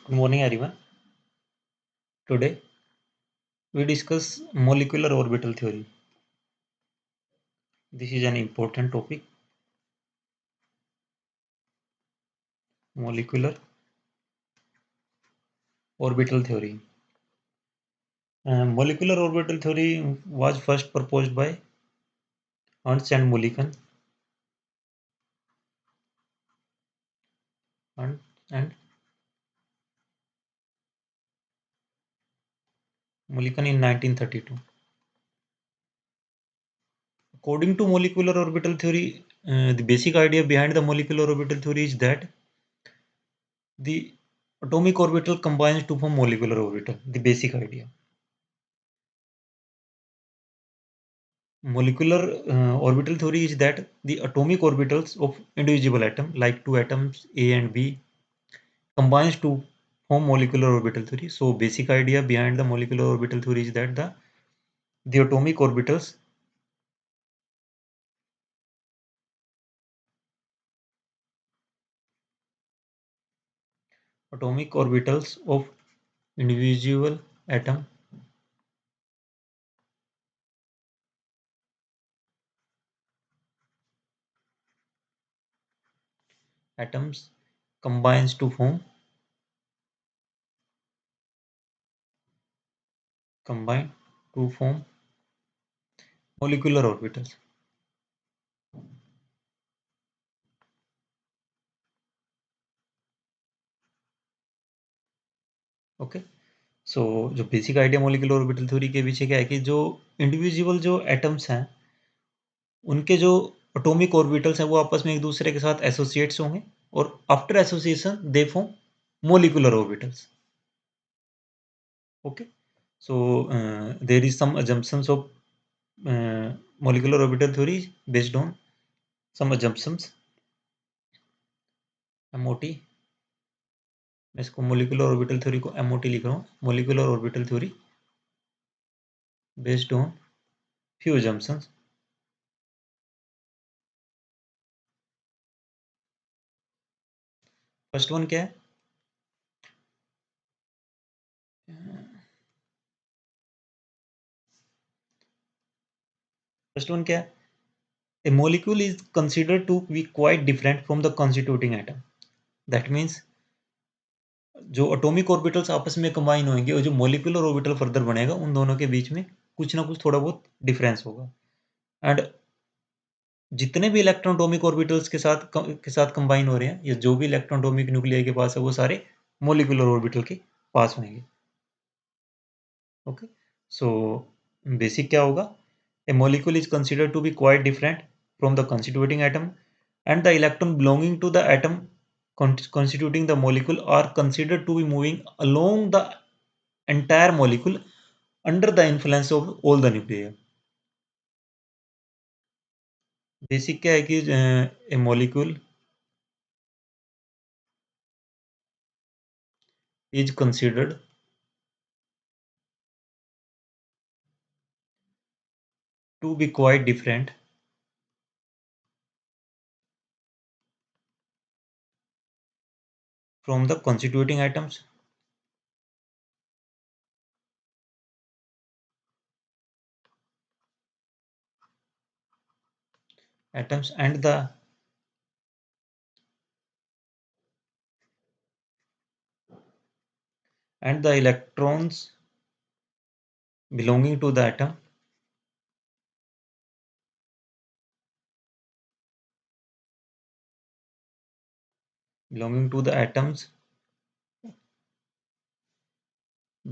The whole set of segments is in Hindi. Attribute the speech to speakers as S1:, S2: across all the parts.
S1: Good morning, everyone. Today we discuss molecular orbital theory. This is an important topic. Molecular orbital theory. Molecular orbital theory was first proposed by Ernst and Ernst and Mulliken in 1932. According to molecular orbital theory, the basic idea behind the molecular orbital theory is that the atomic orbital combines to form molecular orbital. The basic idea. Molecular orbital theory is that the atomic orbitals of indivisible atom, like two atoms A and B, combines to form molecular orbital theory. So basic idea behind the molecular orbital theory is that the atomic orbitals of individual atoms combines to form combine to form molecular orbitals. Okay, so जो basic idea molecular orbital theory के पीछे क्या है कि जो इंडिविजुअल जो एटम्स हैं उनके जो एटॉमिक ऑर्बिटल्स हैं वो आपस में एक दूसरे के साथ एसोसिएट्स होंगे और after association they form molecular orbitals. Okay, so there is some assumptions of molecular orbital theory based on some assumptions. MOT, मैं इसको मोलिकुलर ऑर्बिटल थ्योरी को MOT लिख रहा हूँ. Molecular orbital theory based on few assumptions. First one क्या है? फर्स्ट वन क्या है? A molecule is considered to be quite different from the constituting atom. That means जो एटॉमिक ऑर्बिटल्स आपस में कंबाइन होंगे और जो मॉलिक्यूलर ऑर्बिटल फर्दर बनेगा उन दोनों के बीच में कुछ ना कुछ थोड़ा बहुत डिफरेंस होगा. एंड जितने भी इलेक्ट्रॉन एटॉमिक ऑर्बिटल्स के साथ कंबाइन हो रहे हैं या जो भी इलेक्ट्रॉन एटॉमिक न्यूक्लियर के पास है वो सारे मॉलिक्यूलर ऑर्बिटल के पास होंगे. ओके, सो बेसिक क्या होगा? A molecule is considered to be quite different from the constituting atom and the electron belonging to the atom constituting the molecule are considered to be moving along the entire molecule under the influence of all the nuclei. Basic क्या है कि ए molecule is considered to be quite different from the constituting atoms and the electrons belonging to the atom belonging to the atoms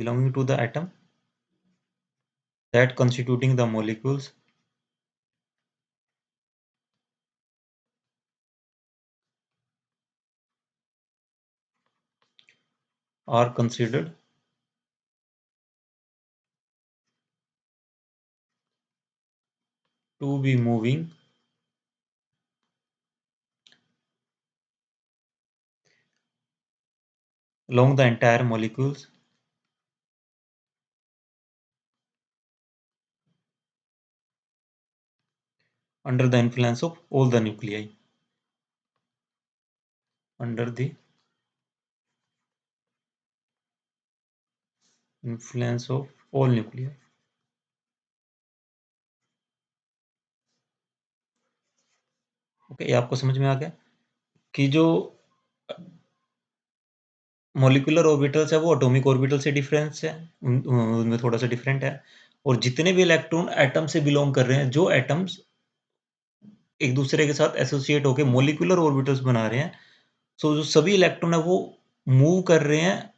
S1: belonging to the atom that constituting the molecules are considered to be moving along the entire molecules under the influence of all the nuclei. Under the influence of all nuclei. Okay, ये आपको समझ में आ गया कि जो मॉलिक्यूलर ऑर्बिटल्स है वो एटॉमिक ऑर्बिटल से डिफरेंस है, उनमें थोड़ा सा डिफरेंट है। और जितने भी इलेक्ट्रॉन एटम से बिलोंग कर रहे हैं, जो एटम्स एक दूसरे के साथ एसोसिएट होकर मॉलिक्यूलर ऑर्बिटल्स बना रहे हैं, सो जो सभी इलेक्ट्रॉन है वो मूव कर रहे हैं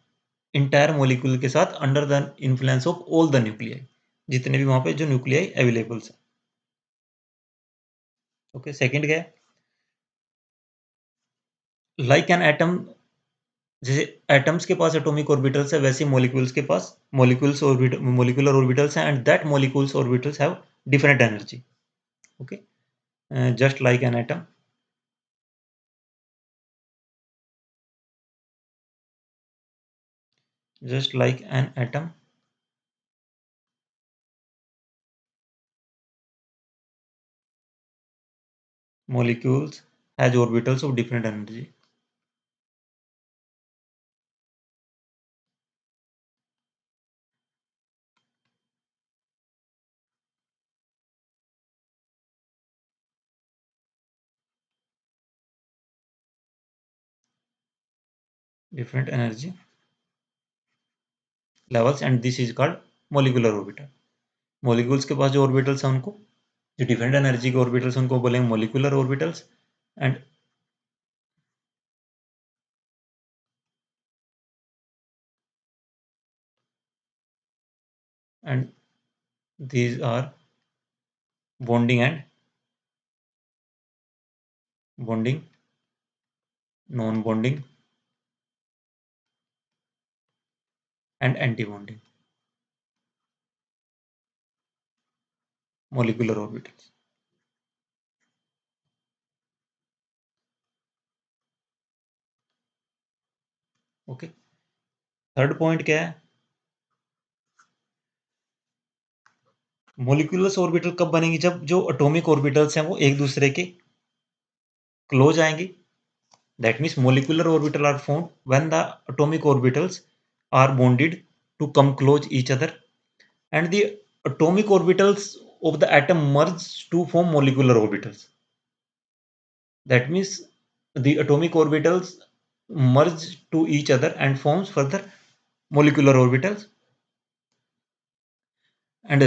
S1: इंटायर मॉलिक्यूल के साथ under the influence of all the nuclei, जितने भी वहां पे जो न्यूक्लियाई अवेलेबल है। ओके, सेकंड क्या है, लाइक एन एटम, जैसे एटम्स के पास एटॉमिक ऑर्बिटल्स है, वैसे मॉलिक्यूल्स के पास मॉलिक्यूलर ऑर्बिटल्स हैं, and that molecules orbitals have different energy. Okay, just like an atom, just like an atom, molecules has orbitals of different energy. Different energy levels, and this is called molecular orbital. Molecules के पास जो orbitals हैं उनको, जो different energy के orbitals हैं उनको बोलेंगे molecular orbitals, and and these are bonding, non-bonding, and anti-bonding molecular orbitals. Okay, third point क्या है, मोलिकुलर ऑर्बिटल कब बनेंगी, जब जो एटॉमिक ऑर्बिटल्स हैं वो एक दूसरे के क्लोज आएंगे। That means molecular orbital are formed when the atomic orbitals are bonded to come close each other, and the atomic orbitals of the atom merge to form molecular orbitals. That means the atomic orbitals merge to each other and forms further molecular orbitals, and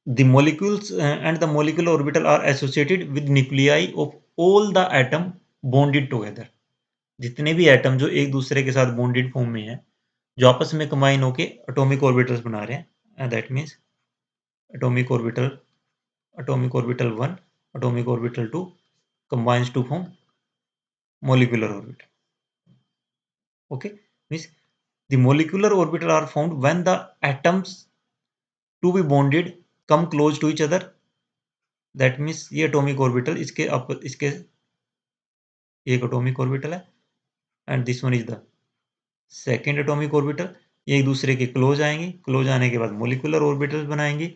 S1: the molecules and the molecular orbital are associated with nuclei of all the atom bonded together. जितने भी एटम जो एक दूसरे के साथ बॉन्डेड फॉर्म में है, जो आपस में कंबाइन होके एटॉमिक ऑर्बिटल्स बना रहे हैं, that means atomic orbital atomic orbital 1, atomic orbital 2 combines to form molecular orbital. Okay, means the molecular orbital are formed when the atoms to be bonded come close to each other. That means ये एटॉमिक ऑर्बिटल इसके एक एटॉमिक ऑर्बिटल है, and this one is the second atomic orbital. ये एक दूसरे के क्लोज आएंगे, क्लोज आने के बाद मोलिकुलर ऑर्बिटल्स बनाएंगे,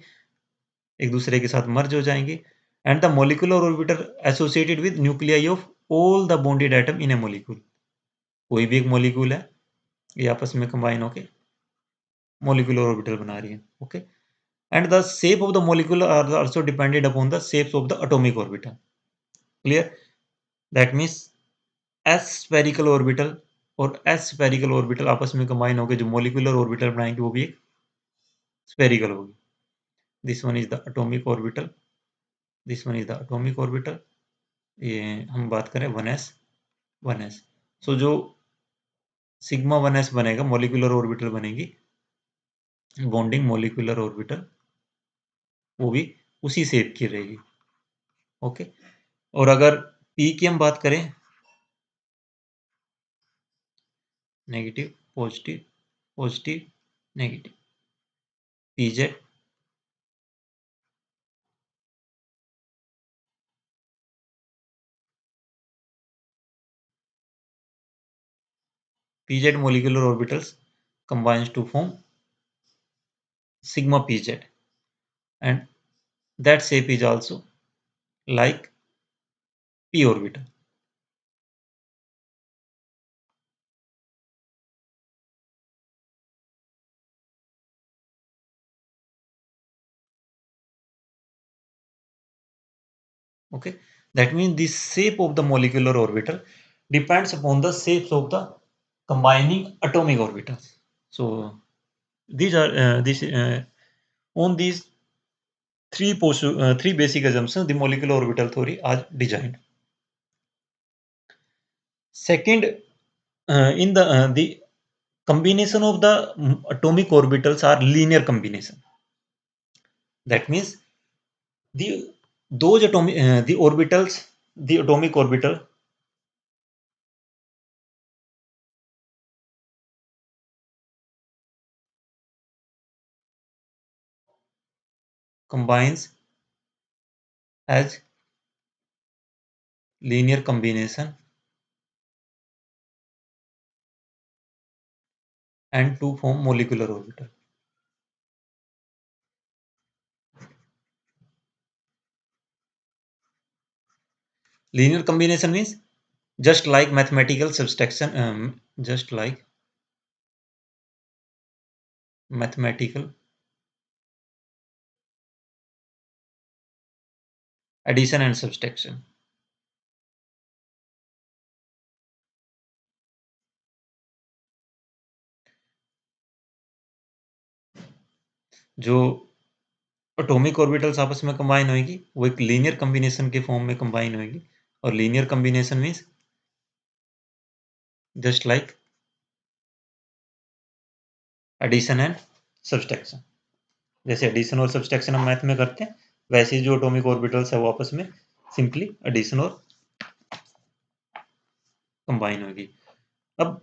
S1: एक दूसरे के साथ मर्ज हो जाएंगे, and the molecular orbital associated with nuclei of all the bonded atom in A molecule. कोई भी एक मोलिक्यूल है, ये आपस में कंबाइन होके मोलिकुलर ऑर्बिटल बना रही है। Okay, and the shape of the molecule are also depended upon the shapes of the atomic orbital. Clear, that means s spherical orbital और एस स्फेरिकल ऑर्बिटल आपस में कंबाइन होकर जो मोलिकुलर ऑर्बिटल बनाएंगे वो भी एक स्फेरिकल होगी। This one is the atomic orbital, this one is the atomic orbital. ये हम बात करें 1s 1s, सो जो सिग्मा 1s बनेगा, मॉलिक्यूलर ऑर्बिटल बनेगी, बॉन्डिंग मॉलिक्यूलर ऑर्बिटल, वो भी उसी शेप की रहेगी। ओके, और अगर पी की हम बात करें, negative positive positive negative, PZ pz molecular orbitals combines to form sigma pz, and that shape is also like p orbital. Okay, that means the shape of the molecular orbital depends upon the shapes of the combining atomic orbitals. So these are this on these three basic assumptions the molecular orbital theory are designed. Second, in the combination of the atomic orbitals are linear combination. That means the those atomic the orbitals, the atomic orbital combines as linear combination and to form molecular orbital. Linear combination means just like mathematical subtraction, just like mathematical addition and subtraction. जो एटॉमिक ऑर्बिटल्स आपस में कंबाइन होएगी वो एक लीनियर कॉम्बिनेशन के फॉर्म में कंबाइन होएगी और linear combination means just like addition and subtraction. जैसे एडिशन और सब्सट्रैक्शन हम मैथ में करते हैं वैसे ही जो एटॉमिक ऑर्बिटल्स है वो आपस में सिंपली एडिशन और कंबाइन होगी। अब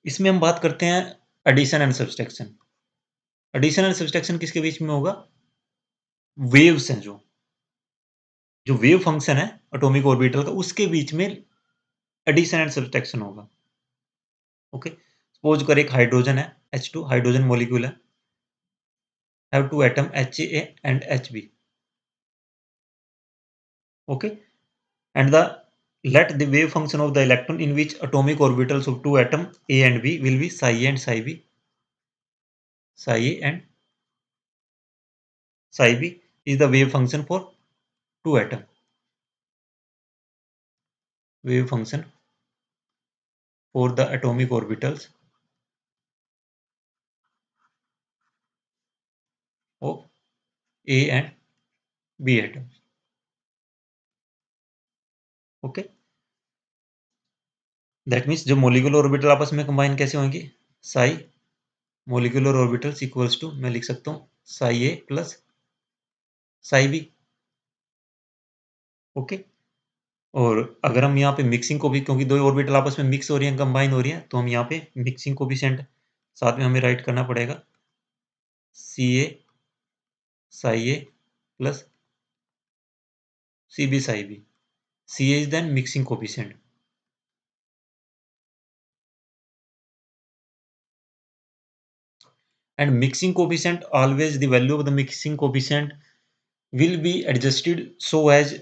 S1: इसमें हम बात करते हैं addition and subtraction. Addition and subtraction किसके बीच में होगा? वेव्स हैं जो वेव फंक्शन है एटॉमिक ऑर्बिटल का उसके बीच में एडिशन एंड सब्सट्रैक्शन होगा। ओके, सपोज कर एक हाइड्रोजन है H2 हाइड्रोजन मॉलिक्यूल है, have two atom HA and HB। Okay, and the let the wave function of the electron in which atomic orbitals of two atom A and B will be psi A and psi B, psi A and psi B is the wave function for two atom, wave function for the atomic orbitals of A and B atoms। Okay, that means जो मोलिकुलर ऑर्बिटल आपस में कंबाइन कैसे होंगे? Psi molecular orbitals equals to मैं लिख सकता हूँ psi A plus psi B. Okay, और अगर हम यहाँ पे मिक्सिंग को भी क्योंकि दो ऑर्बिटल आपस में मिक्स हो रही हैं कंबाइन हो रही हैं तो हम यहाँ पे मिक्सिंग कोफिशिएंट साथ में हमें राइट करना पड़ेगा C A psi A plus C B psi B. C A is then mixing coefficient and mixing coefficient always the value of the mixing coefficient will be adjusted so as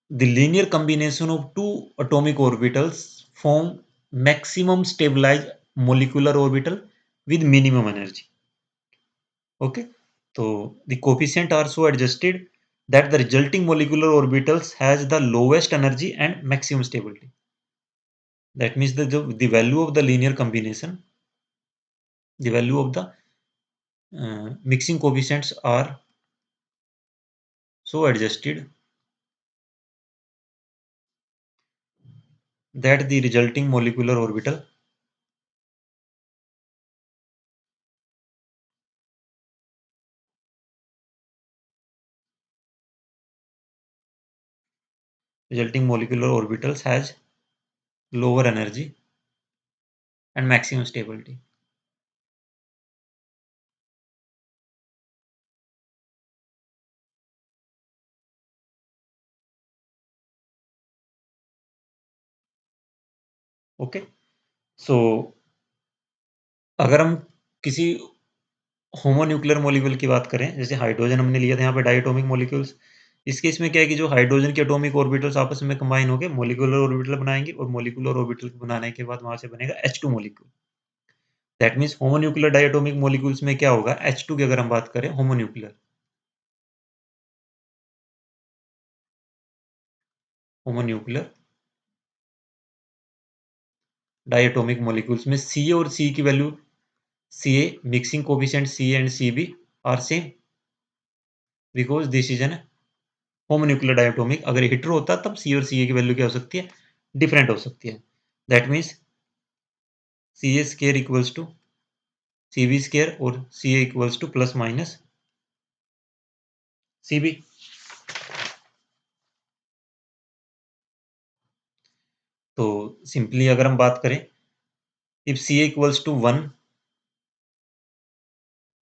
S1: the linear combination of two atomic orbitals form maximum stabilized molecular orbital with minimum energy। Okay, so the coefficient are so adjusted that the resulting molecular orbitals has the lowest energy and maximum stability। That means the value of the linear combination, the value of the mixing coefficients are so adjusted that the resulting molecular orbitals has lower energy and maximum stability। Okay, so अगर हम किसी होमोन्यूक्लियर मॉलिक्यूल की बात करें जैसे हाइड्रोजन हमने लिया था यहाँ पे डायटोमिक मॉलिक्यूल्स। इस केस में क्या है कि जो हाइड्रोजन के एटॉमिक ऑर्बिटल्स आपस में कंबाइन होकर मॉलिक्यूलर ऑर्बिटल बनाएंगे और मॉलिक्यूलर ऑर्बिटल बनाने के बाद वहां से बनेगा H2 molecule. That means homonuclear diatomic molecules में क्या होगा H2 की अगर हम बात करें होमोन्यूक्लियर होमोन्यूक्लियर डायटोमिक मॉलिक्यूल्स में सी और सी की value C A mixing coefficient C and C B are same because this is an homonuclear diatomic. अगर हिटर होता तब सी और सी ए की वैल्यू क्या हो सकती है, डिफरेंट हो सकती है। That means C A square equals to C B square और C A equals to plus minus C B. तो सिंपली अगर हम बात करें, if C A equals to one,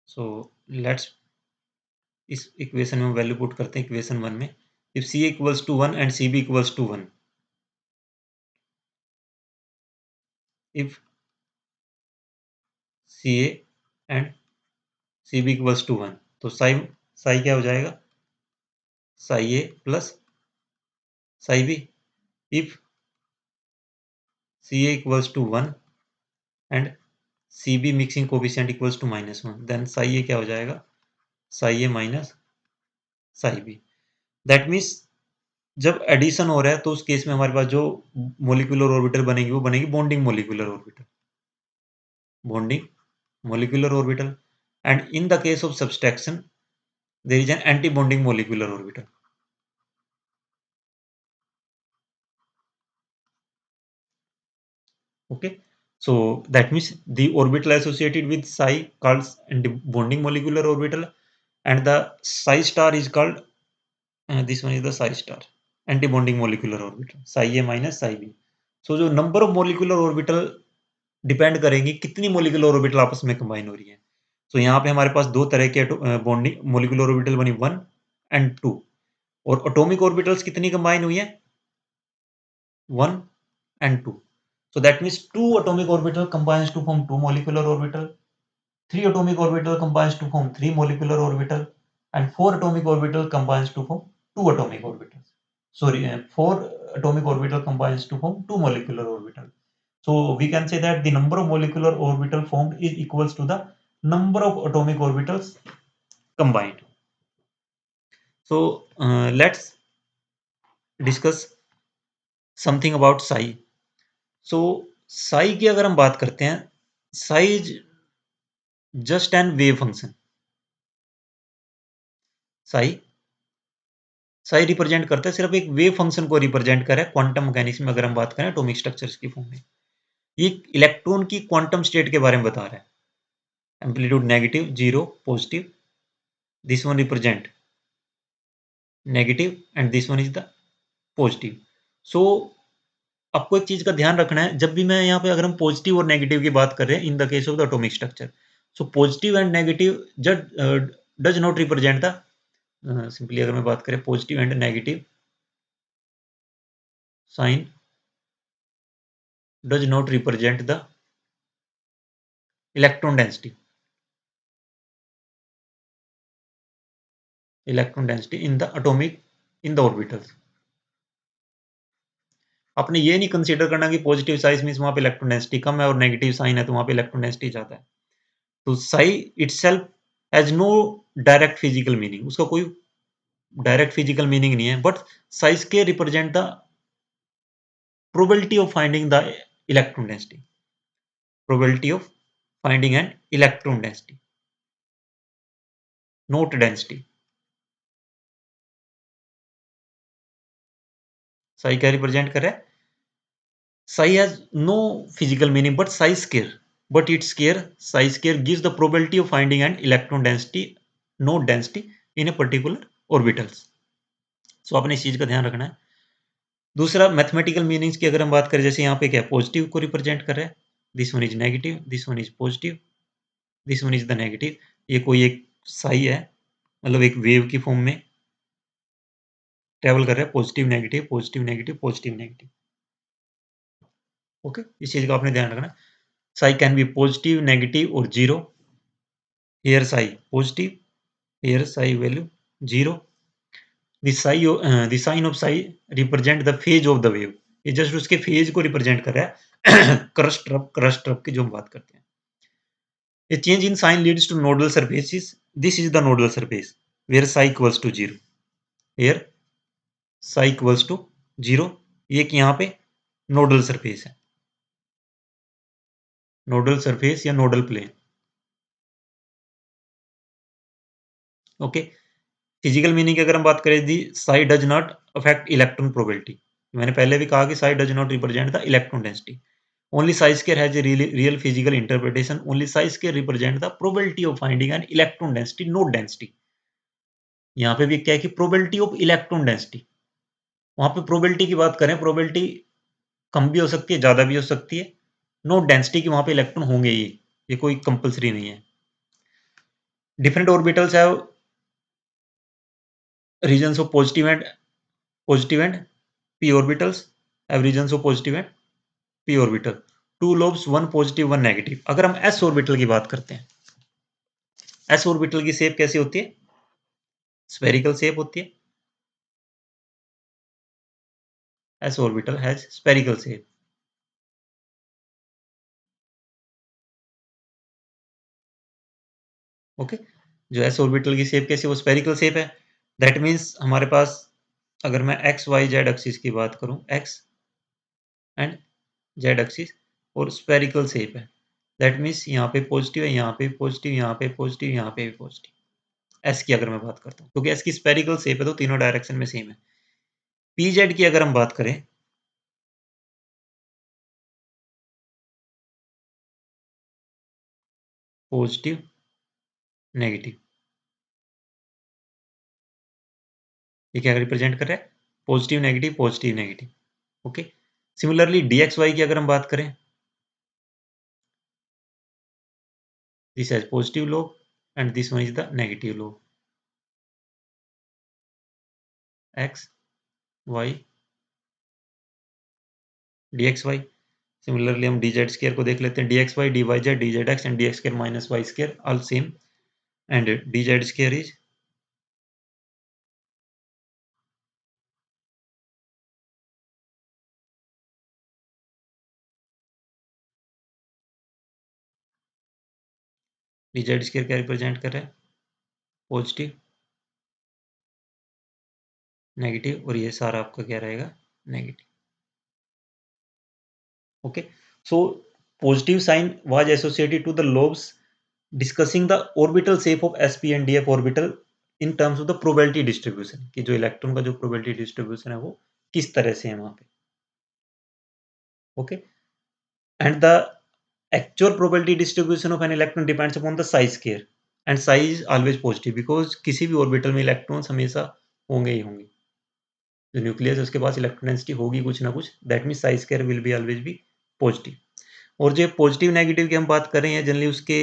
S1: so let's इस इक्वेशन में वैल्यू पुट करते हैं इक्वेशन वन में। If C equals to one and C B equals to one, if C A and C B equals to one, तो साई साई क्या हो जाएगा, psi A plus psi B. If C A equals to one and C B mixing coefficient equals to minus one, then psi A क्या हो जाएगा, psi A minus psi B. That means जब एडिशन हो रहा है तो उस केस में हमारे पास जो मोलिकुलर ऑर्बिटल बनेगी वो बनेगी bonding molecular orbital, bonding molecular orbital, and in the case of subtraction there is an anti-bonding molecular orbital. Okay, so that means the orbital associated with psi called anti-bonding molecular orbital, and the psi star is called this one is the psi star anti-bonding molecular orbital, psi a minus psi b. So जो number of molecular orbital depend करेंगी कितनी मोलिकुलर ऑर्बिटल आपस में कंबाइन हो रही है। तो यहाँ पे हमारे पास दो तरह के बॉन्डिंग मोलिकुलर ऑर्बिटल बनी, वन एंड टू। और एटॉमिक ऑर्बिटल्स कितनी कंबाइन हुई है, one and two. So that means two atomic orbital combines to form two molecular orbital, three atomic orbital combines to form three molecular orbital, and four atomic orbital combines to form two atomic orbitals. Sorry, four atomic orbital combines to form two molecular orbital. So we can say that the number of molecular orbital formed is equals to the number of atomic orbitals combined. So let's discuss something about psi. So psi की अगर हम बात करते हैं, psi is just an wave function. psi psi represent करता है सिर्फ एक वेव फंक्शन को रिप्रेजेंट कर रहा है क्वांटम मैकेनिक्स में। अगर हम बात करें एटॉमिक स्ट्रक्चर्स की फॉर्म में, ये इलेक्ट्रॉन की क्वांटम स्टेट के बारे में बता रहा है। Amplitude negative, zero, positive, this one represent negative and this one is the positive. So आपको एक चीज का ध्यान रखना है, जब भी मैं यहाँ पे अगर हम पॉजिटिव और नेगेटिव की बात कर रहे हैं in the case of the atomic structure, so positive and negative does not represent the simply अगर मैं बात करें positive and negative sign does not represent the electron density, electron density in the atomic in the orbitals. आपने ये नहीं कंसीडर करना कि पॉजिटिव साइज मींस वहां पे इलेक्ट्रॉन डेंसिटी कम है और नेगेटिव साइन है तो वहां पे इलेक्ट्रॉन डेंसिटी ज्यादा है। तो psi itself has no direct physical meaning, उसका कोई डायरेक्ट फिजिकल मीनिंग नहीं है, बट साइज के represent the probability of finding the electron density, probability of finding an electron density, not density. Psi क्या रिप्रेजेंट कर रहा है, psi has no physical meaning but psi square, but its psi square gives the probability of finding an electron density, node density in a particular orbitals. So आपने इस चीज का ध्यान रखना है। दूसरा मैथमेटिकल मीनिंग्स की अगर हम बात करें, जैसे यहाँ पे क्या पॉजिटिव को रिप्रेजेंट कर रहा है, this one is negative, this one is positive, this one is the negative. ये कोई एक साई है, मतलब एक वेव की फॉर्म में ट्रेवल कर रहा है, positive negative positive negative positive negative. Okay, इस चीज का आपने ध्यान रखना। Psi can be positive, negative or zero. Here psi positive, here psi value zero. The sign of psi represent the phase of the wave. ये जस्ट उसके फेज को रिप्रेजेंट कर रहा है क्रस्ट ट्रप की जो हम बात करते हैं। A change in sign leads to nodal surfaces. This is the nodal surface where psi equals to zero. Here psi equals to 0, ये कि यहाँ पे नोडल सरफेस है, नोडल सरफेस या nodal plane. Okay, physical meaning की अगर हम बात करें, the psi does not affect electron probability. मैंने पहले भी कहा कि psi does not represent the electron density. Only psi square has a real physical interpretation. Only psi square represent the probability of finding an electron density, not density. यहाँ पे भी क्या है कि प्रोबेबिलिटी ऑफ इलेक्ट्रॉन डेंसिटी। वहां पे प्रोबेबिलिटी की बात करें, प्रोबेबिलिटी कम भी हो सकती है, ज्यादा भी हो सकती है। नोट डेंसिटी की वहां पे इलेक्ट्रॉन होंगे ही, ये कोई कंपल्सरी नहीं है। Different orbitals have regions of positive and p orbitals have regions of positive and p orbital, two lobes, one positive one negative। अगर हम s orbital की बात करते हैं, s orbital की शेप कैसी होती है? स्फेरिकल शेप होती है। s orbital has spherical shape। Okay, जो s orbital की शेप कैसी है, वो स्फेरिकल शेप है। दैट मीन्स हमारे पास, अगर मैं एक्स वाई जेड एक्सिस की बात करूं, एक्स एंड जेड एक्सिस, और स्फेरिकल शेप है। दैट मीन्स यहाँ पे पॉजिटिव है, यहाँ पे पॉजिटिव, यहाँ पे पॉजिटिव, यहाँ पे भी पॉजिटिव। एस की अगर मैं बात करता हूँ, क्योंकि एस की स्फेरिकल शेप है तो तीनों डायरेक्शन में सेम है। पी जेड की अगर हम बात करें, पॉजिटिव नेगेटिव, ये क्या रिप्रेजेंट कर रहा है? Positive negative, positive negative. Okay, similarly d x y की अगर हम बात करें, this has positive lobe and this one is the negative lobe. X y d x y. Similarly हम डी जेड स्केयर को देख लेते हैं, d x y d y z d z x and d x square minus y square all same, and d z square is d z square क्या रिप्रेजेंट कर रहा है? पॉजिटिव नेगेटिव, और ये सारा आपका क्या रहेगा? Negative. Okay, so positive sign was associated to the lobes discussing the orbital shape of sp and df orbital in terms of the probability distribution, कि जो इलेक्ट्रॉन का जो probability distribution है वो किस तरह से है वहां पे। Okay, and the actual probability distribution of an electron depends upon the psi square, and psi is always positive because किसी भी ऑर्बिटल में इलेक्ट्रॉन्स हमेशा होंगे ही होंगे। जो न्यूक्लियस है उसके पास इलेक्ट्रॉन डेंसिटी होगी कुछ ना कुछ, that mean Sai square will be always be positive. और जो पॉजिटिव नेगेटिव की हम बात कर रहे हैं, जनरली उसके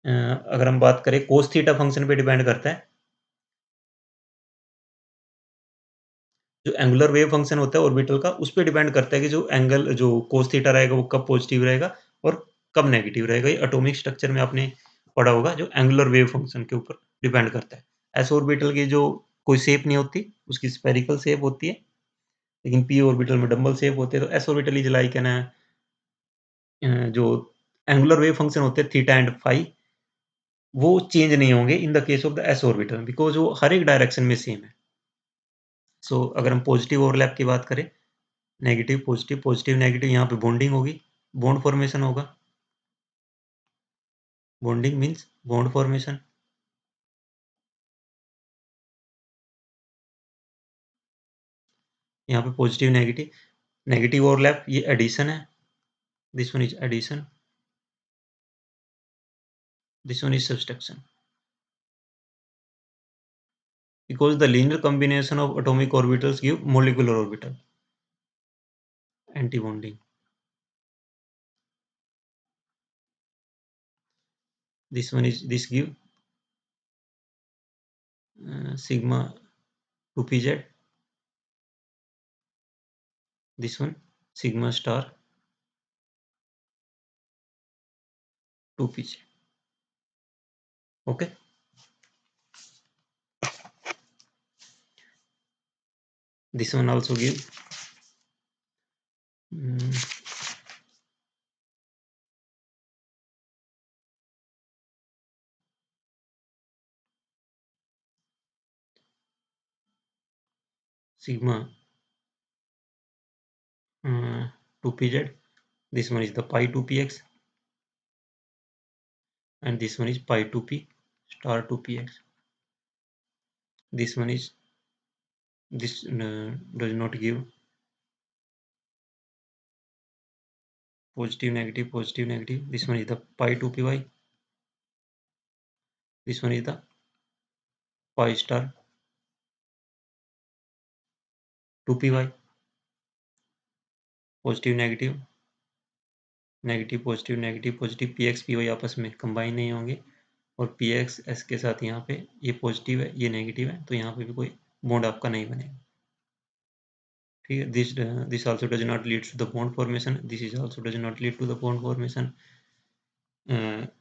S1: अगर हम बात करें कोस थीटा फंक्शन पे डिपेंड करता है। जो एंगुलर वेव फंक्शन होता है ऑर्बिटल का, उस पे डिपेंड करता है कि जो एंगल जो कोस थीटा रहेगा वो कब पॉजिटिव रहेगा और कब नेगेटिव रहेगा। ये एटॉमिक स्ट्रक्चर में आपने पढ़ा होगा, जो एंगुलर वेव फंक्शन के ऊपर डिपेंड करता है। एस ऑर्बिटल की जो कोई शेप नहीं होती, उसकी स्फेरिकल शेप होती है, लेकिन पी ऑर्बिटल में डबल शेप होते हैं। तो S orbital is like an जो एंगुलर वेव फंक्शन होते हैं थीटा एंड फाई, वो चेंज नहीं होंगे इन the case of the S orbital, because वो हर एक डायरेक्शन में सेम है। सो अगर हम पॉजिटिव ओवरलैप की बात करें, नेगेटिव पॉजिटिव, पॉजिटिव नेगेटिव, यहाँ पे बॉन्डिंग होगी, बॉन्ड फॉर्मेशन होगा। Bonding means bond formation. यहाँ पे पॉजिटिव नेगेटिव, नेगेटिव ओवरलैप, ये एडिशन है, this one is addition, this one is subtraction, because the linear combination of atomic orbitals give molecular orbital, anti bonding, this one is, this give sigma 2pz, this one sigma star 2pz। okay, this one also give sigma 2pz. This one is the pi 2px, and this one is pi 2p star 2px. This one is, this does not give positive negative positive negative. This one is the pi 2py. This one is the pi star 2py. Positive negative negative positive negative positive p x p y आपस में कंबाइन नहीं होंगे, और पी एक्स एस के साथ यहाँ पे ये पॉजिटिव है ये नेगेटिव है, तो यहाँ पे भी कोई बॉन्ड आपका नहीं बनेगा। ठीक है, this also does not lead to the bond formation, this is also does not lead to the bond formation,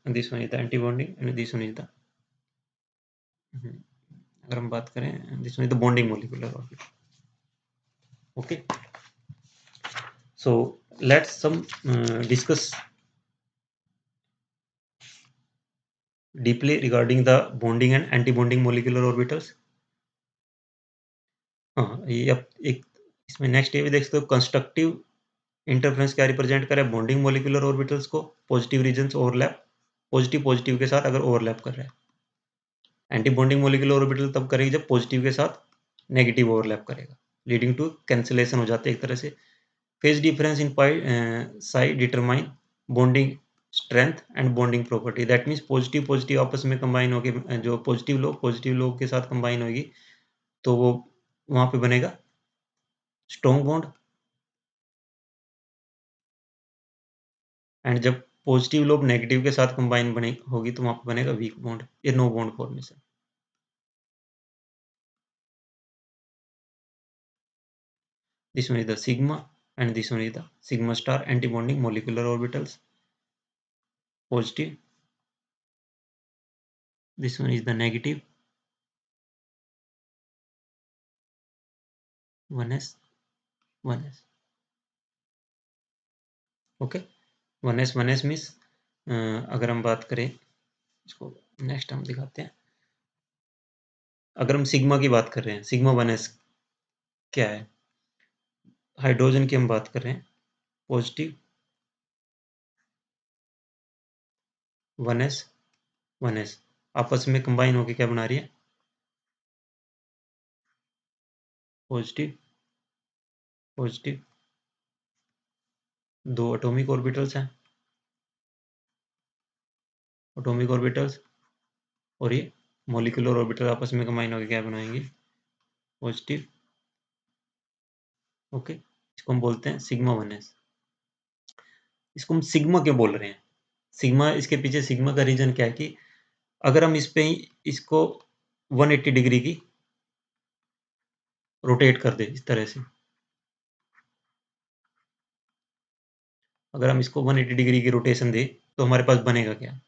S1: this one is the anti bonding and this one is the, अगर हम बात करें this one is the bonding molecular orbital. Okay, so let's some discuss deeply regarding the bonding and anti-bonding molecular orbitals. हाँ, ये अब एक इसमें नेक्स्ट ये भी देख सकते हो, कंस्ट्रक्टिव इंटरफेरेंस क्या रिप्रेजेंट करे, बॉन्डिंग मोलिकुलर ऑर्बिटल्स को, positive regions overlap, positive positive के साथ अगर ओवरलैप कर रहा है। एंटी बॉन्डिंग मोलिकुलर ऑर्बिटल तब करेगी जब पॉजिटिव के साथ नेगेटिव ओवरलैप करेगा, लीडिंग टू कैंसिलेशन हो जाते हैं एक तरह से। Phase difference in pi Sai determine bonding strength and bonding property, that means positive positive आपस में कंबाइन होगी, जो पॉजिटिव लोग के साथ कंबाइन होगी तो वो वहां पे बनेगा स्ट्रॉन्ग बॉन्ड, एंड जब पॉजिटिव लोब नेगेटिव के साथ कंबाइन बने होगी तो वहां पे बनेगा वीक बॉन्ड या no bond formation. This one is the sigma and this one is the sigma star anti bonding molecular orbitals, positive, this one is the negative 1s 1s। Okay, 1s means अगर हम बात करें इसको नेक्स्ट हम दिखाते हैं, अगर हम सिग्मा की बात कर रहे हैं, सिग्मा 1s क्या है, हाइड्रोजन की हम बात कर रहे हैं, पॉजिटिव 1s 1s आपस में कंबाइन होकर क्या बना रही है, पॉजिटिव पॉजिटिव, दो एटॉमिक ऑर्बिटल्स हैं, एटॉमिक ऑर्बिटल्स, और ये मॉलिक्यूलर ऑर्बिटल आपस में कंबाइन होकर क्या बनाएंगे, पॉजिटिव। ओके, इसको हम बोलते हैं सिग्मा 1s। इसको हम सिग्मा क्यों बोल रहे हैं, सिग्मा, इसके पीछे सिग्मा का रीजन क्या है कि अगर हम इस पे इसको 180 डिग्री की रोटेट कर दे इस तरह से, अगर हम इसको 180 डिग्री की रोटेशन दे तो हमारे पास बनेगा क्या,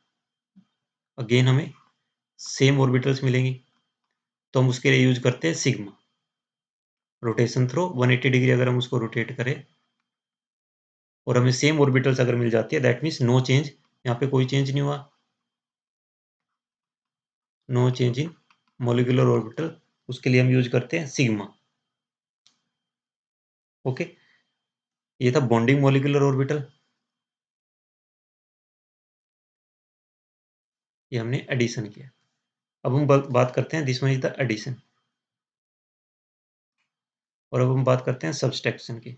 S1: अगेन हमें सेम ऑर्बिटल्स मिलेंगी, तो हम उसके लिए यूज करते हैं सिग्मा, रोटेशन थ्रो 180 डिग्री अगर हम उसको रोटेट करें और हमें सेम ऑर्बिटल्स अगर मिल जाती है, दैट मीन्स नो चेंज, यहाँ पे कोई चेंज नहीं हुआ, no change in molecular orbital, उसके लिए हम यूज करते हैं सिग्मा। ओके, ये था बॉन्डिंग मोलिकुलर ऑर्बिटल, ये हमने एडिशन किया। अब हम बात करते हैं, this one is the addition, और अब हम बात करते हैं सब्सट्रैक्शन की।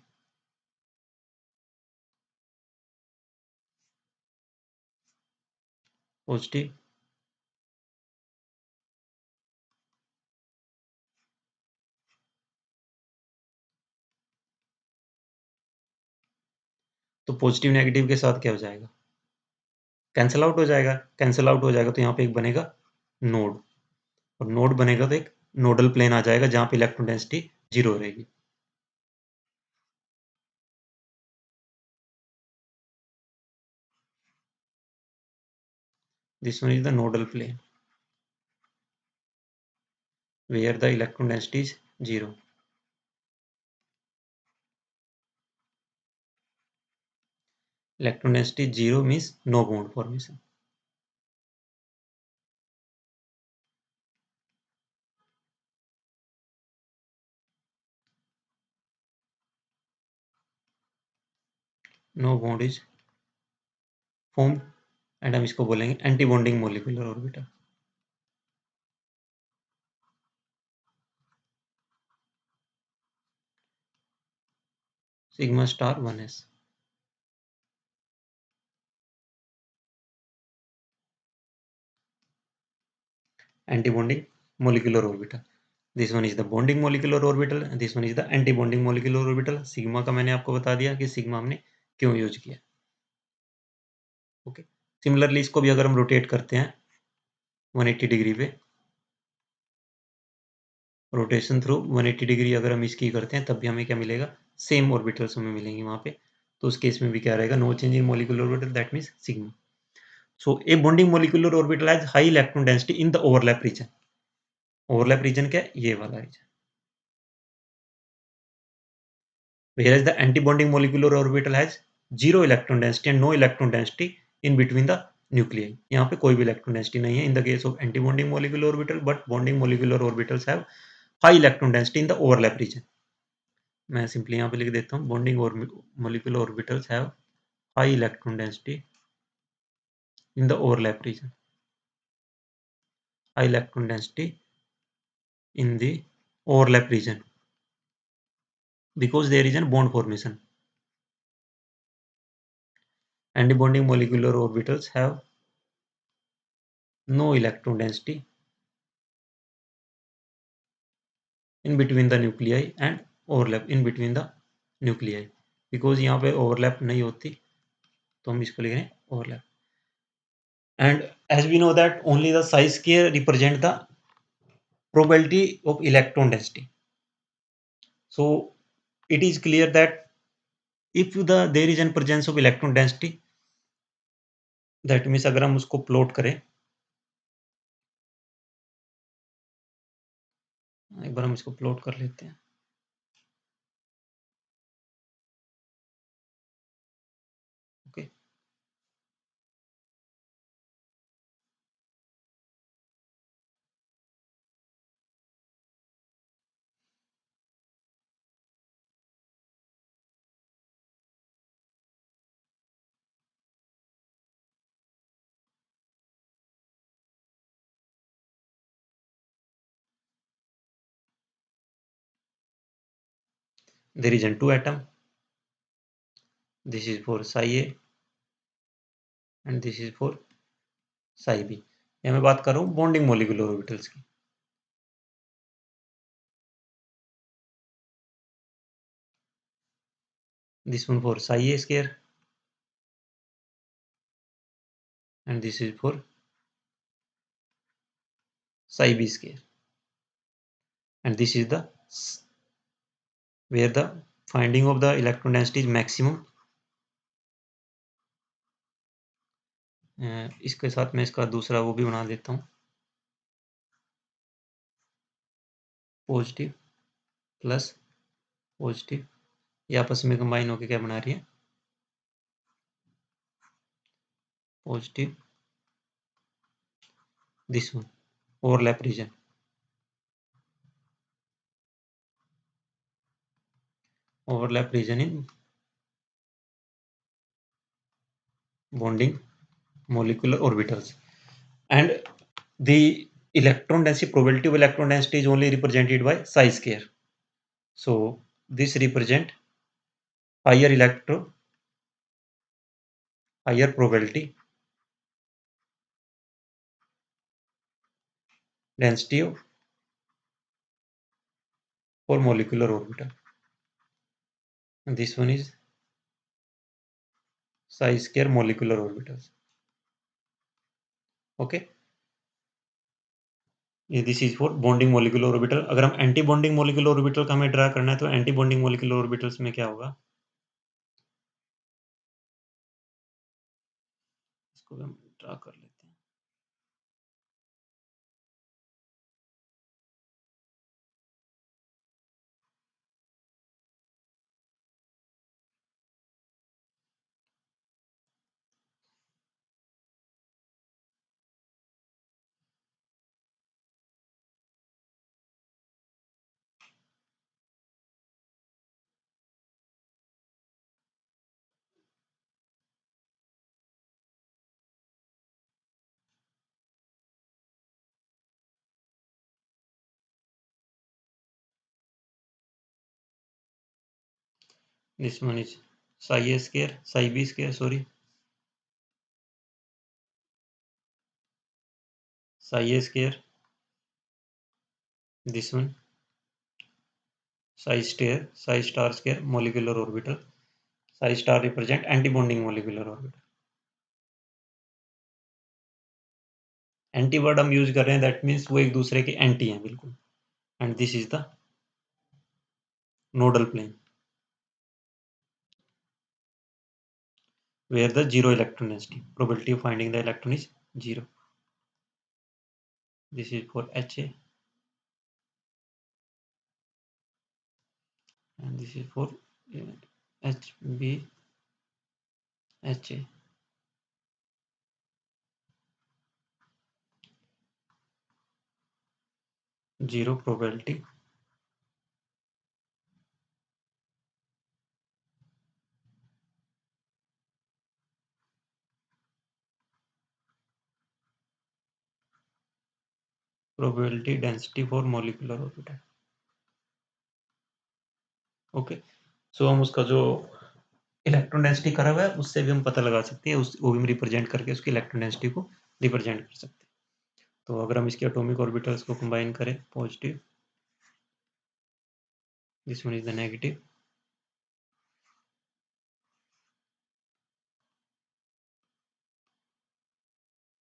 S1: पॉजिटिव तो पॉजिटिव नेगेटिव के साथ क्या हो जाएगा, कैंसल आउट हो जाएगा, कैंसल आउट हो जाएगा तो यहाँ पे एक बनेगा नोड, और नोड बनेगा तो एक नोडल प्लेन आ जाएगा जहां पे इलेक्ट्रॉन डेंसिटी 0 रहेगी। This one is the nodal plane where the electron density is 0। Electron density 0 means no bond formation. No bond is form, and हम इसको बोलेंगे anti bonding molecular orbital. Sigma star 1s। Anti-bonding molecular orbital. This one is the bonding molecular orbital and this one is the anti-bonding molecular orbital. Sigma का मैंने आपको बता दिया कि सिग्मा हमने क्यों यूज किया। ओके, सिमिलरली इसको भी अगर हम रोटेट करते हैं 180 डिग्री पे, रोटेशन थ्रू 180 डिग्री अगर हम इसकी करते हैं तब भी हमें क्या मिलेगा, सेम ऑर्बिटल्स हमें मिलेंगे वहां पे। तो उस केस में भी क्या रहेगा, no change in molecular orbital, that means sigma. So a bonding molecular orbital has high electron density in the overlap region. Overlap region क्या है, ये वाला region. Whereas the antibonding molecular orbital has zero electron density and no electron density in between the nuclei. यहाँ पे कोई भी electron density नहीं है in the case of antibonding molecular orbital, but bonding molecular orbitals have high electron density in the overlap region. मैं simply यहाँ पे लिख देता हूँ, bonding molecular orbitals have high electron density in the overlap region. High electron density in the overlap region because there is a bond formation. Antibonding molecular orbitals have no electron density in between the nuclei and overlap in between the nuclei, because यहाँ पे overlap नहीं होती तो हम इसको लिख रहे हैं overlap. And as we know that only the psi square represent the probability of electron density. So it is clear that if there is an presence of electron density, that means अगर हम उसको प्लॉट करें, एक बार हम इसको प्लॉट कर लेते हैं। Okay, there is an two atom, this is for psi a and this is for psi b। यहाँ मैं बात कर रहा हूँ बॉन्डिंग मोलिकुलर ऑर्बिटल्स की। This one for psi a square and this is for psi b square, and this is the where the finding of the electron density is maximum। इसके साथ मैं इसका दूसरा वो भी बना देता हूँ, पॉजिटिव प्लस पॉजिटिव, ये आपस में कंबाइन होकर क्या बना रही है, positive, this one overlap region, overlap region in bonding molecular orbitals, and the electron density, probability of electron density is only represented by psi square. So this represent higher higher probability density of for molecular orbital, and this one is psi square molecular orbitals। Okay, ये this is for bonding molecular orbital. अगर हम एंटी बॉन्डिंग मोलिकुलर ऑर्बिटल का हमें ड्रा करना है तो एंटी बॉन्डिंग मोलिकुलर ऑर्बिटल्स में क्या होगा, इसको भी हम ड्रा कर लेते हैं। this one is psi a square, psi b square, sorry, psi a square, this one psi star square molecular orbital. Psi star represent antibonding molecular orbital. Anti word हम यूज कर रहे हैं, दैट मीन्स वो एक दूसरे के एंटी हैं बिल्कुल. And this is the nodal plane where the zero electron density, probability of finding the electron is 0. This is for Ha and this is for Hb Ha. 0 probability. Probability density for molecular orbital. Okay, so हम उसका जो इलेक्ट्रॉन डेंसिटी करा हुआ है उससे भी हम पता लगा सकते हैं, उस वो भी हम रिप्रेजेंट करके उसकी इलेक्ट्रॉन डेंसिटी को रिप्रेजेंट कर सकते हैं. तो अगर हम इसके एटॉमिक ऑर्बिटल्स को कंबाइन करें, positive, this one is the negative,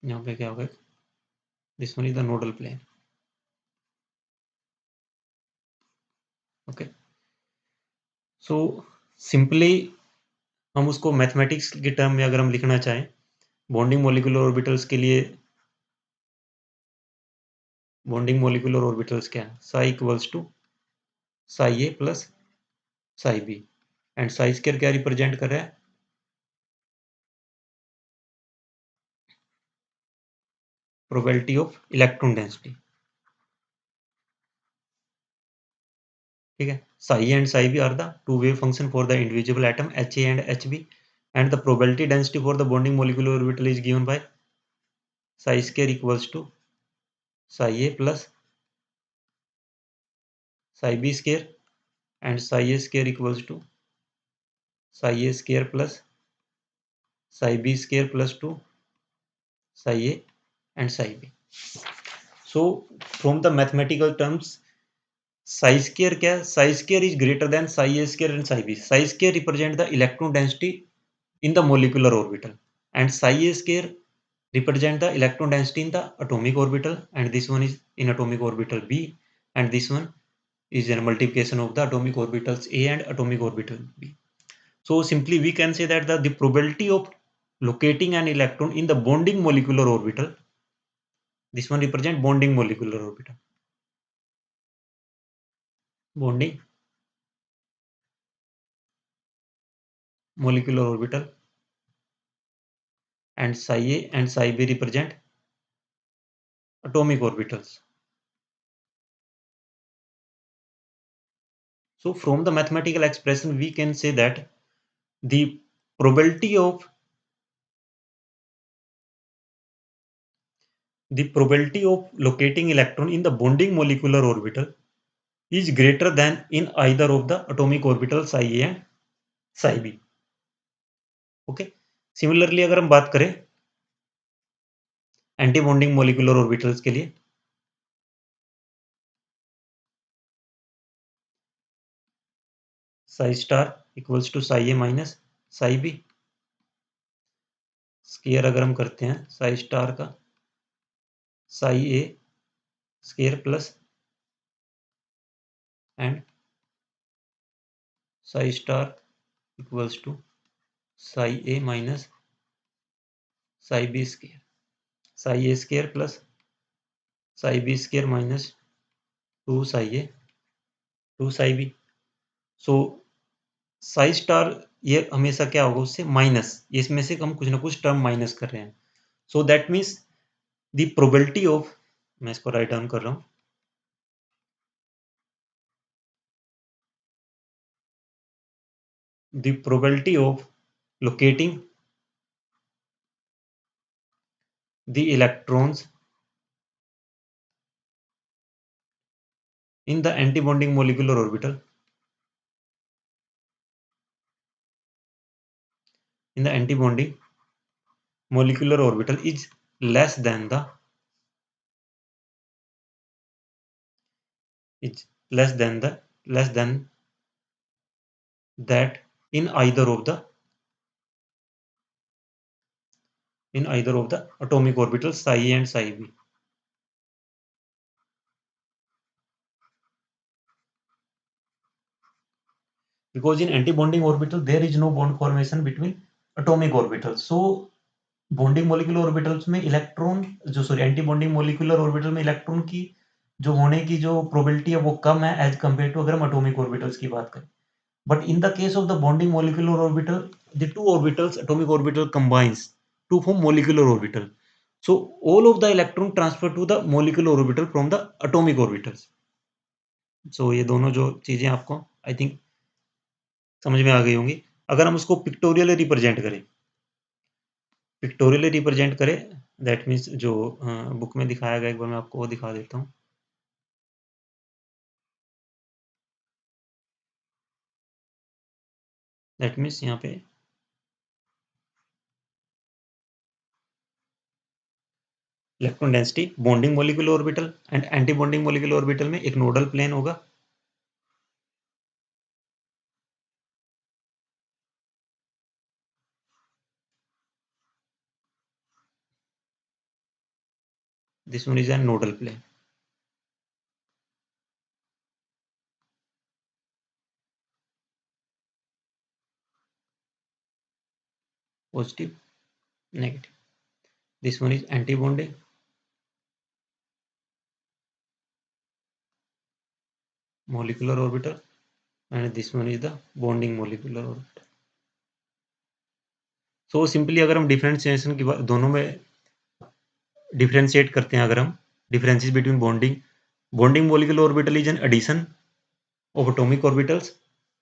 S1: यहाँ पे क्या होगा, this one is the nodal plane. Okay, so simply हम उसको मैथमेटिक्स के टर्म में अगर हम लिखना चाहें, बॉन्डिंग मोलिकुलर ऑर्बिटल्स के लिए, बॉन्डिंग मोलिकुलर ऑर्बिटल्स क्या है, psi equals to psi A plus psi B, and psi square क्या रिप्रेजेंट कर रहा है, प्रोबेबिलिटी ऑफ इलेक्ट्रॉन डेंसिटी. ठीक है, psi and psi B are the two wave function for the individual atom H A and H B, and the probability density for the bonding molecular orbital is given by psi square equals to psi A plus psi B square, and psi A square equals to psi A square plus psi B square plus two psi A and psi b. So from the mathematical terms, psi square क्या है, psi square is greater than psi a square and psi b. Psi square represent the electron density in the molecular orbital, and psi a square represent the electron density in the atomic orbital, and this one is in atomic orbital b, and this one is a multiplication of the atomic orbitals a and atomic orbital b. So simply we can say that the probability of locating an electron in the bonding molecular orbital, this one represent bonding molecular orbital, bonding molecular orbital, and psi a and psi b represent atomic orbitals. So from the mathematical expression we can say that the probability of locating electron in the bonding molecular orbital is greater than in either of the atomic orbital psi a and psi b. Okay, similarly अगर हम बात करें एंटी बॉन्डिंग मोलिकुलर ऑर्बिटल्स के लिए, psi star equals to psi a minus psi b. Square अगर हम करते हैं psi स्टार का, psi a square plus and psi star equals to psi a minus psi b square, psi a square plus psi b square minus 2 psi a 2 psi b. So psi star ये हमेशा क्या होगा, उससे माइनस, इसमें से हम कुछ ना कुछ टर्म माइनस कर रहे हैं. So that means the probability of, मैं इसको राइट डाउन कर रहा हूं, the probability of locating the electrons in the antibonding molecular orbital in the antibonding molecular orbital is less than the is less than that in either of the atomic orbitals psi A and psi B. Because in antibonding orbital there is no bond formation between atomic orbitals. So bonding molecular orbitals में इलेक्ट्रॉन जो sorry anti bonding molecular orbital में इलेक्ट्रॉन की जो होने की जो प्रोबेबिलिटी है वो कम है एज कंपेयर टू अगर हम एटॉमिक ऑर्बिटल्स की बात करें. But in the case of the bonding molecular orbital the two orbitals atomic orbital combines to form molecular orbital. So all of the electron transfer to the molecular orbital from the atomic orbitals. So ये दोनों जो चीजें आपको आई थिंक समझ में आ गई होंगी. अगर हम उसको पिक्टोरियली रिप्रेजेंट करें दैट मीन्स जो बुक में दिखाया गया एक बार मैं आपको वो दिखा देता हूँ. दैट मीन्स यहाँ पे electron density bonding molecular orbital and anti bonding molecular orbital में एक नोडल प्लेन होगा. This one is an nodal plane. Positive negative. This one is anti bonding molecular orbital and this one is the bonding molecular orbital. So simply अगर हम डिफरेंशिएशन की दोनों में डिफरेंशिएट करते हैं, अगर हम differences between bonding molecular orbital is an addition of atomic orbitals.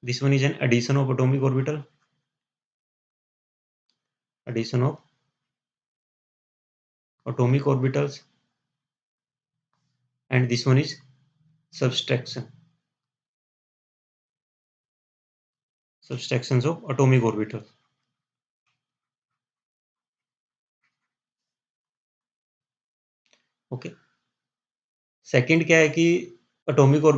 S1: This one is an addition of atomic orbital, addition of atomic orbitals, and this one is subtractions of atomic orbitals. Okay. Second क्या है कि एटॉमिक और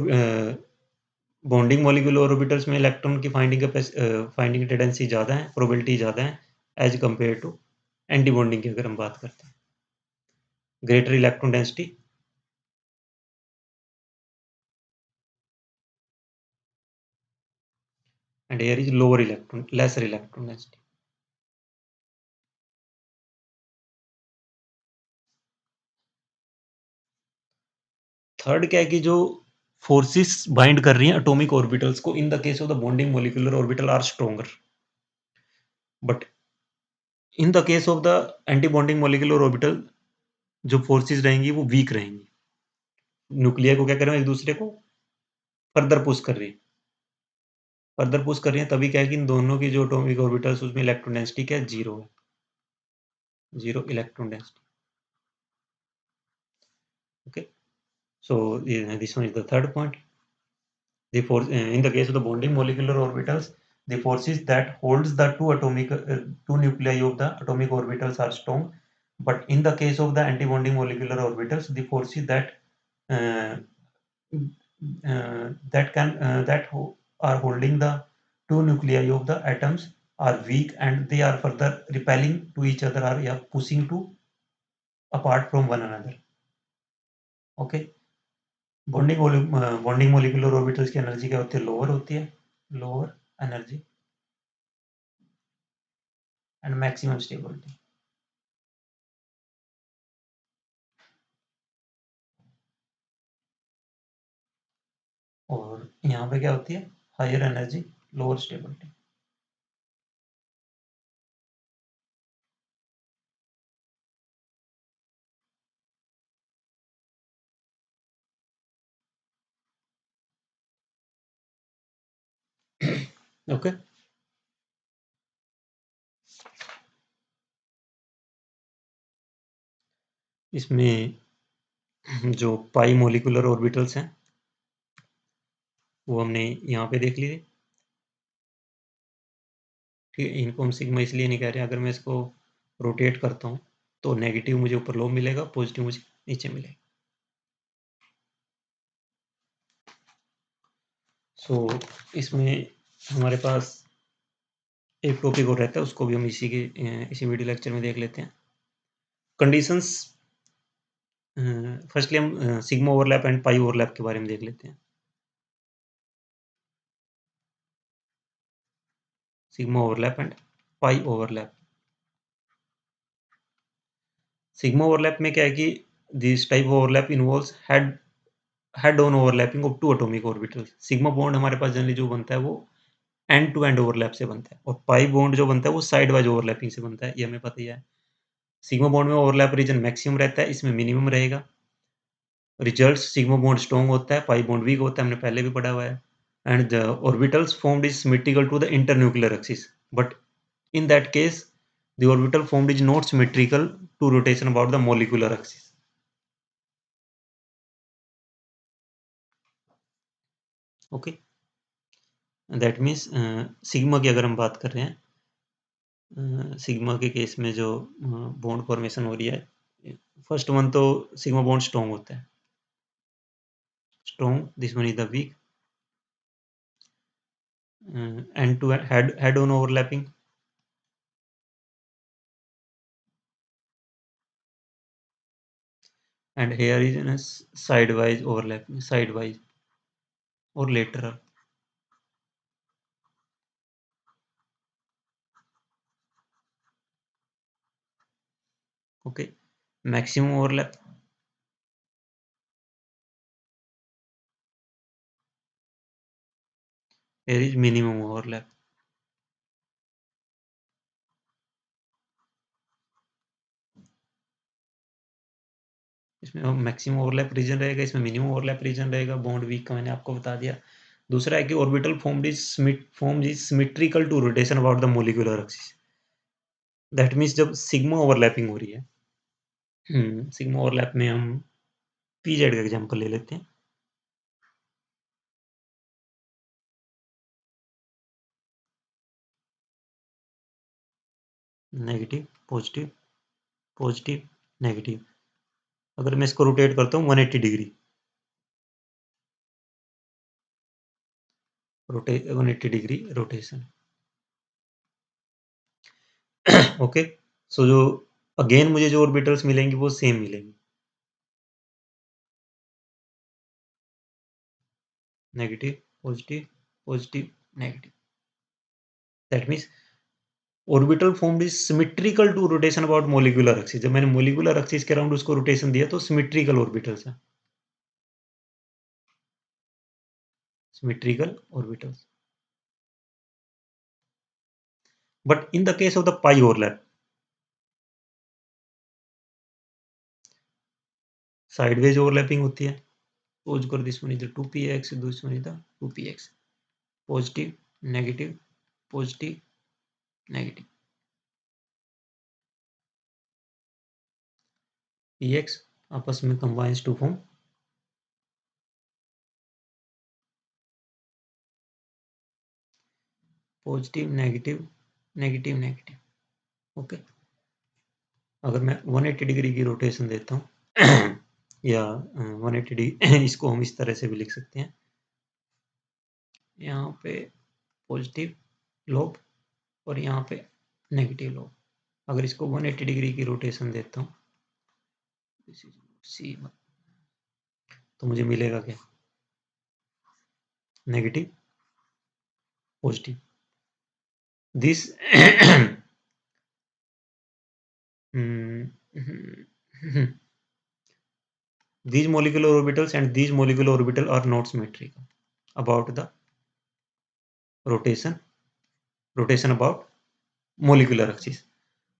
S1: बॉन्डिंग मॉलिक्यूलर ऑर्बिटल्स में इलेक्ट्रॉन की फाइंडिंग टेंडेंसी ज़्यादा है, प्रोबेबिलिटी ज़्यादा है as compare to anti bonding की अगर हम बात करते हैं. Greater electron density and here is lesser electron density. Third क्या है कि जो फोर्सेस बाइंड कर रही हैं एटॉमिक ऑर्बिटल्स को in the case of the bonding molecular orbital are stronger, but in the case of the anti bonding molecular orbital जो फोर्सेस रहेंगी वो वीक रहेंगी. न्यूक्लियर को क्या कर रहे हैं, एक दूसरे को फर्दर पुश कर रही है तभी क्या है कि इन दोनों की जो एटॉमिक ऑर्बिटल्स उसमें इलेक्ट्रॉन डेंसिटी क्या है, जीरो है, zero electron density. Okay. So this one is the third point. The force in the case of the bonding molecular orbitals, the forces that holds the two nuclei of the atomic orbitals are strong, but in the case of the anti-bonding molecular orbitals, the forces uh, are holding the two nuclei of the atoms are weak and they are further repelling to each other or pushing to apart from one another. Okay. Bonding molecular orbitals की एनर्जी क्या होती है, लोअर होती है, lower energy and maximum stability. और यहाँ पे क्या होती है, higher energy lower stability. Okay. इसमें जो पाई मोलिकुलर ऑर्बिटल्स हैं वो हमने यहाँ पे देख लिए. ठीक है, इनको हम सिग्मा इसलिए नहीं कह रहे, अगर मैं इसको रोटेट करता हूँ तो नेगेटिव मुझे ऊपर लो मिलेगा, पॉजिटिव मुझे नीचे मिलेगा। सो इसमें हमारे पास एक टॉपिक और रहता है, उसको भी हम इसी वीडियो लेक्चर में देख लेते हैं। कंडीशंस, फर्स्टली हम sigma overlap and pi overlap के बारे में देख लेते हैं। Sigma overlap and pi overlap. Sigma overlap में क्या है कि this type of overlap involves head on overlapping of two atomic orbitals. Sigma bond हमारे पास जनरली जो बनता है वो एंड टू एंड ओवरलैप से बनता है, और पाई बॉन्ड जो बनता है वो साइड वाइज ओवरलैपिंग से बनता है, ये हमें पता ही है। सिग्मा बॉन्ड में ओवरलैप रीजन मैक्सिमम रहता है, इसमें मिनिमम रहेगा। रिजल्ट सिग्मा बॉन्ड स्ट्रॉन्ग होता है, पाई बॉन्ड वीक होता है, हमने पहले भी पढ़ा हुआ है। And the orbitals formed is symmetrical to the internuclear axis, but in that case the orbital formed is not symmetrical to rotation about the molecular axis. Okay, that means sigma की अगर हम बात कर रहे हैं, सिग्मा के केस में जो बॉन्ड फॉर्मेशन हो रही है, फर्स्ट वन तो सिग्मा बॉन्ड स्ट्रॉन्ग होता है, strong, this one is the weak, and to head on overlapping, and here is in a sidewise overlapping, sidewise or lateral. Okay, maximum overlap, here is minimum overlap. इसमें मैक्सिमम ओवरलैप रीजन रहेगा, इसमें मिनिमम ओवरलैप रीजन रहेगा। बॉन्ड वीक का मैंने आपको बता दिया। दूसरा है कि orbital form is symmetrical to rotation about the molecular axis. That means जब सिग्मा ओवरलैपिंग हो रही है, सिग्मा ओवरलैप में हम पीजेड का एग्जांपल ले लेते हैं। Negative positive, positive negative. अगर मैं इसको रोटेट करता हूँ 180 degree, 180 degree rotation. Okay, so जो अगेन मुझे जो ऑर्बिटल्स मिलेंगी वो सेम मिलेंगी, negative positive, positive negative. That means orbital formed is symmetrical to rotation about molecular axis. जब मैंने मोलिकुलर एक्सिस के अराउंड उसको रोटेशन दिया तो सिमेट्रिकल ऑर्बिटल्स है, symmetrical orbitals. But in the case of the pi overlap, sideways overlapping होती है। सपोज कर this one is the 2px, this one is the 2px, positive negative, positive negative, px आपस में combines to form positive negative, negative negative. Okay, अगर मैं 180 डिग्री की रोटेशन देता हूँ या 180 डिग्री इसको हम इस तरह से भी लिख सकते हैं, यहाँ पे पॉजिटिव लोब और यहाँ पे नेगेटिव लोब। अगर इसको 180 डिग्री की रोटेशन देता हूँ सी, तो मुझे मिलेगा क्या, negative positive. This these molecular orbitals and these molecular orbital are not symmetrical about the rotation about molecular axis.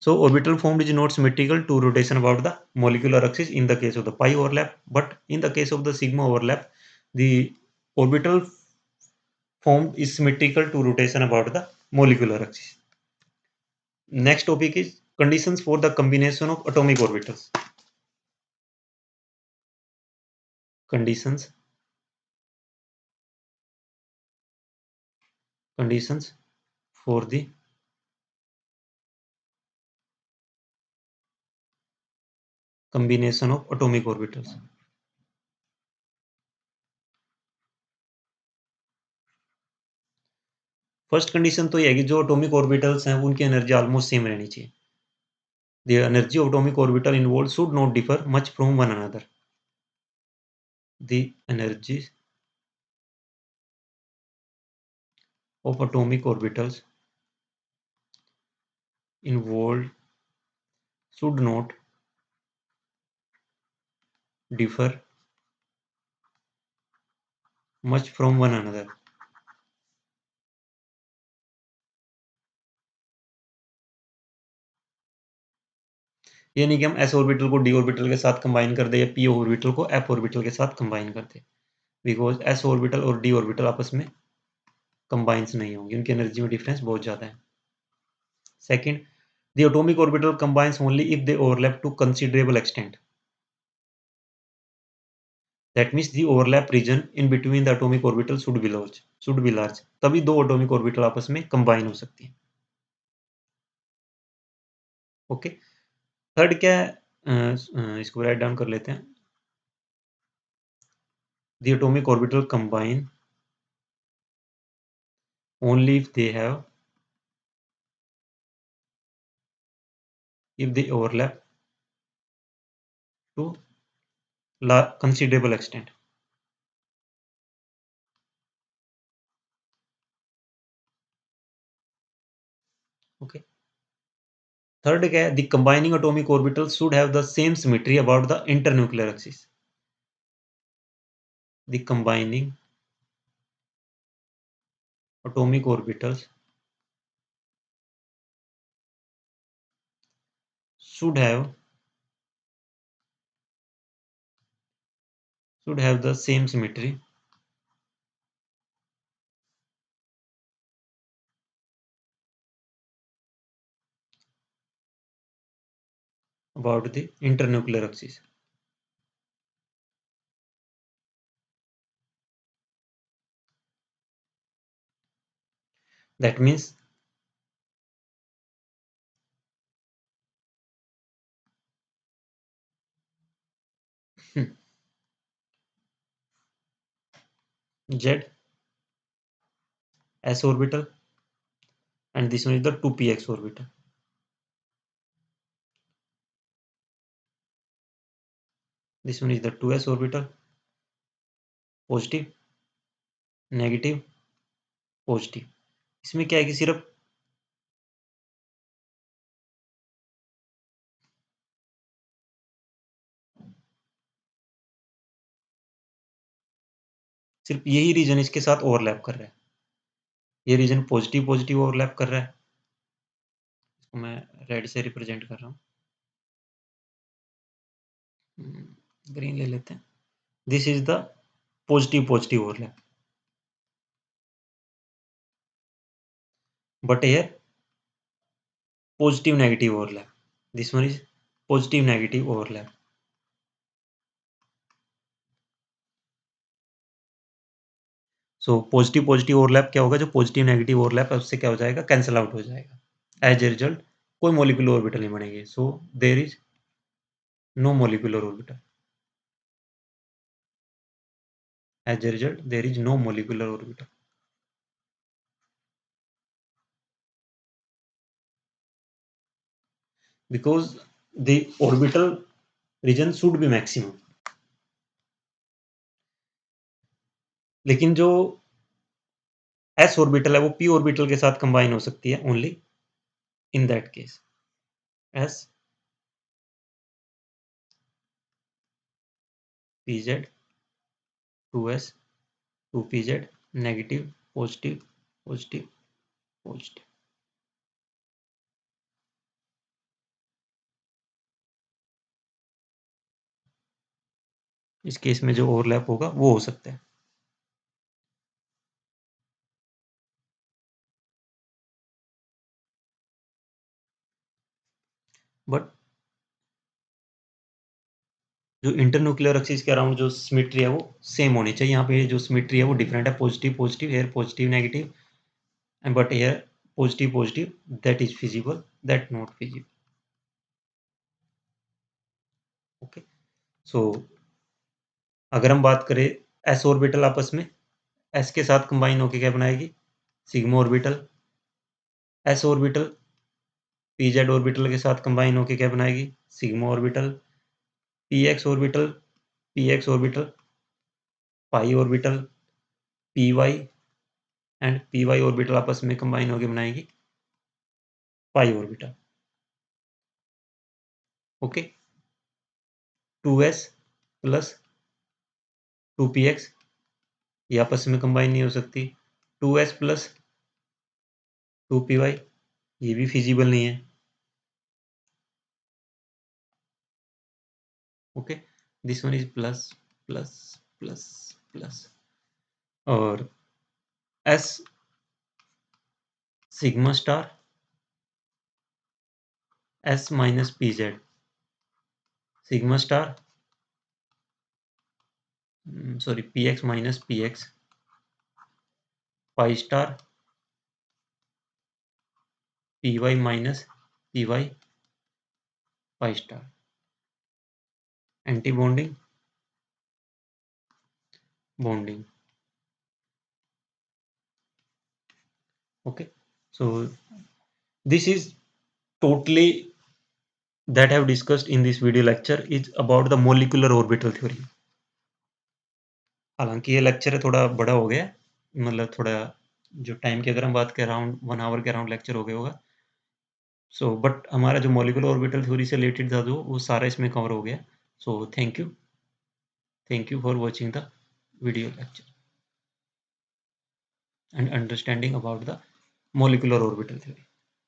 S1: So orbital formed is not symmetrical to rotation about the molecular axis in the case of the pi overlap, but in the case of the sigma overlap, the orbital formed is symmetrical to rotation about the molecular axis. Next topic is conditions for the combination of atomic orbitals. Conditions for the combination of atomic orbitals. First condition तो ये है कि जो एटॉमिक ऑर्बिटल्स हैं उनकी एनर्जी ऑलमोस्ट सेम रहनी चाहिए. The energy of atomic orbital involved should not differ much from one another. The energy of atomic orbitals involved should not differ much from one another. ये नहीं कि हम s ऑर्बिटल को d ऑर्बिटल के साथ कंबाइन कर दे या p ऑर्बिटल को f ऑर्बिटल के साथ कंबाइन कर दे, बिकॉज s ऑर्बिटल और d ऑर्बिटल आपस में कंबाइंस नहीं होंगे, उनकी एनर्जी में डिफरेंस बहुत ज़्यादा है. Second, the atomic orbital combines only if they overlap to considerable extent. That means the overlap region in between the atomic orbitals should be large. तभी दो atomic orbital आपस में combine हो सकती हैं. ओके. थर्ड क्या है, इसको राइट डाउन कर लेते हैं. The atomic orbital combine only if they overlap to considerable extent. Okay. Third क्या है, the combining atomic orbitals should have the same symmetry about the internuclear axis. The combining atomic orbitals should have the same symmetry about the internuclear axis. That means Z s orbital and this one is the 2px orbital. This one is the 2s orbital, positive, negative, positive. इसमें क्या है कि सिर्फ यही रीजन इसके साथ ओवरलैप कर रहा है. ये रीजन पॉजिटिव पॉजिटिव ओवरलैप कर रहा है. इसको मैं रेड से रिप्रेजेंट कर रहा हूँ. ग्रीन ले लेते हैं. This is the positive positive overlap. But here positive negative overlap. This one is positive negative overlap. So positive positive overlap क्या होगा, जो पॉजिटिव नेगेटिव ओवरलैप है उससे क्या हो जाएगा, कैंसिल आउट हो जाएगा. एज ए रिजल्ट कोई मोलिकुलर ऑर्बिटल नहीं बनेगी. So there is no molecular orbital. As a result there is no molecular orbital. Because the orbital region should be maximum. लेकिन जो एस ऑर्बिटल है वो पी ऑर्बिटल के साथ कंबाइन हो सकती है only in that case. S P Z 2s 2pz negative positive positive positive. इस केस में जो ओवरलैप होगा वो हो सकता है. बट जो इंटरन्यूक्लियर एक्सिस के अराउंड जो सिमेट्री है वो सेम होनी चाहिए. यहाँ पे जो सिमेट्री है वो डिफरेंट है. Positive positive, or positive negative, and but or positive positive, that is feasible, that not feasible. Okay, so अगर हम बात करें एस ऑर्बिटल आपस में, एस के साथ कंबाइन होके क्या बनाएगी, sigma orbital. S orbital p z orbital के साथ कंबाइन होके क्या बनाएगी, sigma orbital. P x orbital, pi orbital, p y and p y orbital आपस में कंबाइन होके बनाएगी पाई orbital. Okay, 2s plus 2px ये आपस में कंबाइन नहीं हो सकती। 2s प्लस 2py ये भी फिजिबल नहीं है। Okay, this one is plus plus plus plus, और s sigma star s minus p z, sigma star sorry p x minus p x, pi star p y minus p y, pi star. Anti bonding, bonding. Okay, so this is totally that I have discussed in this video lecture is about the molecular orbital theory. हालांकि ये लेक्चर है थोड़ा बड़ा हो गया, मतलब थोड़ा जो टाइम की अगर हम बात करें अराउंड 1 आवर के अराउंड लेक्चर हो गया होगा। सो बट हमारा जो मॉलिक्यूलर ऑर्बिटल थ्योरी से रिलेटेड था जो वो सारा इसमें कवर हो गया। So thank you for watching the video lecture and understanding about the molecular orbital theory.